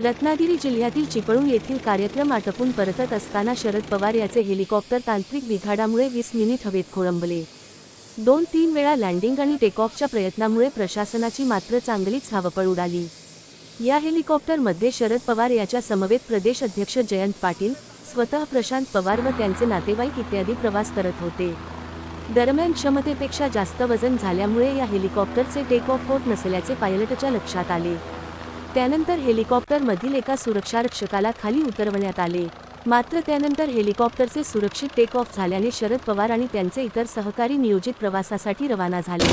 रत्नागिरी जिल्ह्यातील चिपळूण येथील कार्यक्रम आटोपून परतत असताना शरद पवार याचे हेलिकॉप्टर तांत्रिक बिघाडामुळे 20 मिनिट हवेत खोळंबले. 2-3 वेळा लँडिंग आणि टेकऑफच्या प्रयत्नामुळे प्रशासनाची मात्र चांगलीच धावपळ उडाली. या हेलिकॉप्टरमध्ये शरद पवार याच्या समवेत प्रदेश अध्यक्ष जयंत पाटील, स्वतः प्रशांत पवार व त्यांचे नातेवाईक इत्यादी प्रवास करत होते. दरम्यान क्षमतेपेक्षा जास्त वजन झाल्यामुळे या हेलिकॉप्टरचे टेक ऑफ होत नसल्याचे पायलटच्या लक्षात आले. त्यानंतर हेलिकॉप्टरमधील एका सुरक्षारक्षकाला खाली उतरवण्यात आले. मात्र त्यानंतर हेलिकॉप्टरचे सुरक्षित टेक ऑफ झाल्याने शरद पवार आणि त्यांचे इतर सहकारी नियोजित प्रवासासाठी रवाना झाले.